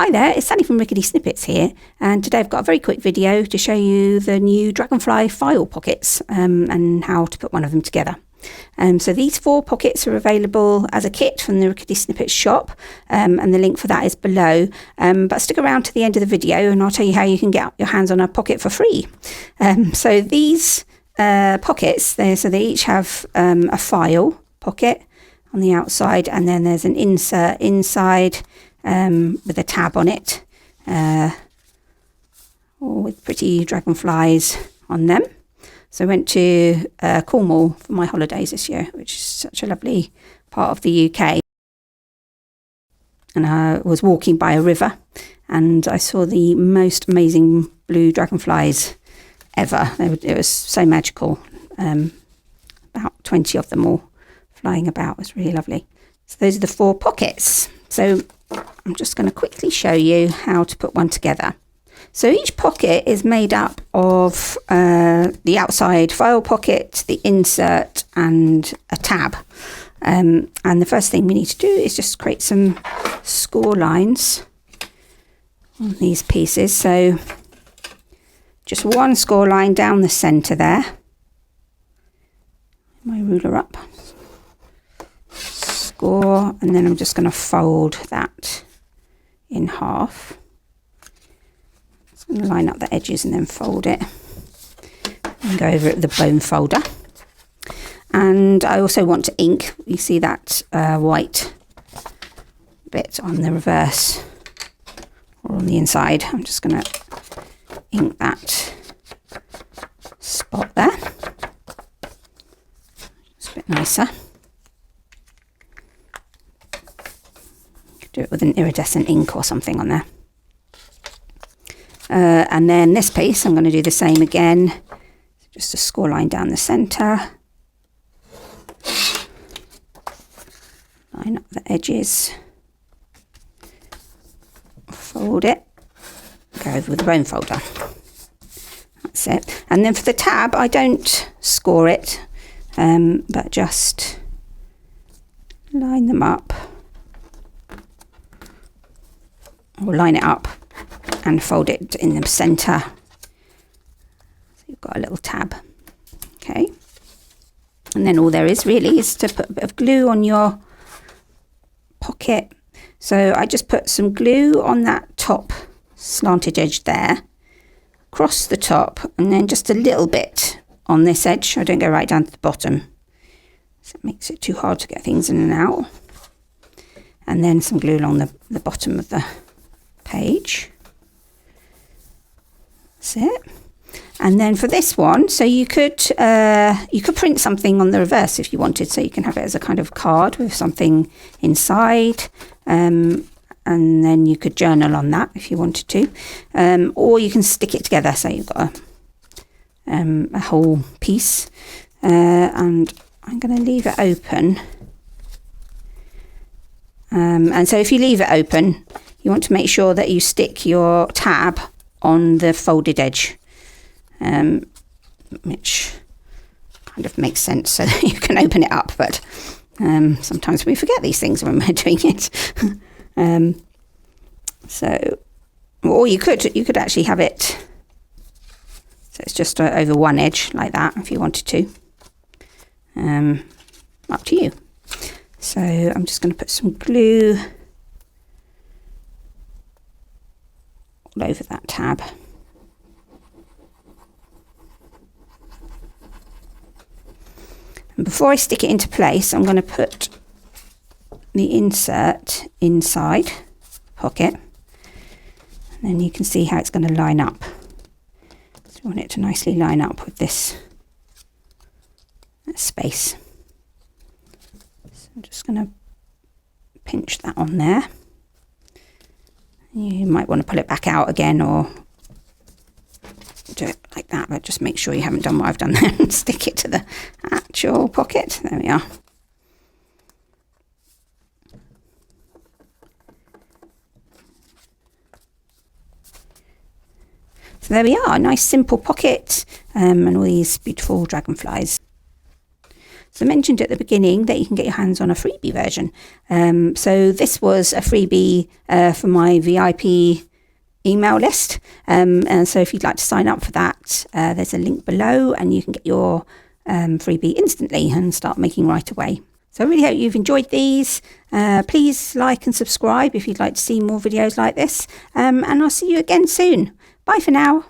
Hi there, it's Sally from Rickety Snippets here, and today I've got a very quick video to show you the new Dragonfly file pockets and how to put one of them together. So these 4 pockets are available as a kit from the Rickety Snippets shop, and the link for that is below. But stick around to the end of the video and I'll tell you how you can get your hands on a pocket for free. So these pockets, they each have a file pocket on the outside, and then there's an insert inside with a tab on it, with pretty dragonflies on them. So I went to Cornwall for my holidays this year, which is such a lovely part of the UK. And I was walking by a river and I saw the most amazing blue dragonflies ever. It was so magical. About 20 of them all flying about. It was really lovely. So those are the 4 pockets. So I'm just going to quickly show you how to put one together. So each pocket is made up of the outside file pocket, the insert and a tab. And the first thing we need to do is just create some score lines on these pieces. So just one score line down the centre there. My ruler up. Score, and then I'm just going to fold that in half. Just going to line up the edges and then fold it and go over it with the bone folder. And I also want to ink. You see that white bit on the reverse or on the inside. I'm just going to ink that spot there. It's a bit nicer. Do it with an iridescent ink or something on there. And then this piece, I'm going to do the same again. Just a score line down the centre. Line up the edges. Fold it. Go over with the bone folder. That's it. And then for the tab, I don't score it, but just line them up. Or line it up and fold it in the centre. So you've got a little tab. Okay. And then all there is really is to put a bit of glue on your pocket. So I just put some glue on that top slanted edge there, across the top, and then just a little bit on this edge. I don't go right down to the bottom, so it makes it too hard to get things in and out. And then some glue along the bottom of the page. That's it. And then for this one, so you could print something on the reverse if you wanted, so you can have it as a kind of card with something inside, and then you could journal on that if you wanted to, or you can stick it together so you've got a whole piece. And I'm going to leave it open, and so if you leave it open, you want to make sure that you stick your tab on the folded edge, which kind of makes sense so that you can open it up, but sometimes we forget these things when we're doing it. Or you could actually have it so it's just over one edge like that if you wanted to. Up to you. So I'm just going to put some glue all over that tab. And before I stick it into place, I'm going to put the insert inside pocket, and then you can see how it's going to line up. So you want it to nicely line up with this space. So I'm just going to pinch that on there. You might want to pull it back out again or do it like that, but just make sure you haven't done what I've done there and stick it to the actual pocket. There we are. So there we are, a nice simple pocket and all these beautiful dragonflies. So I mentioned at the beginning that you can get your hands on a freebie version. So this was a freebie for my VIP email list. And so if you'd like to sign up for that, there's a link below and you can get your freebie instantly and start making right away. So I really hope you've enjoyed these. Please like and subscribe if you'd like to see more videos like this. And I'll see you again soon. Bye for now.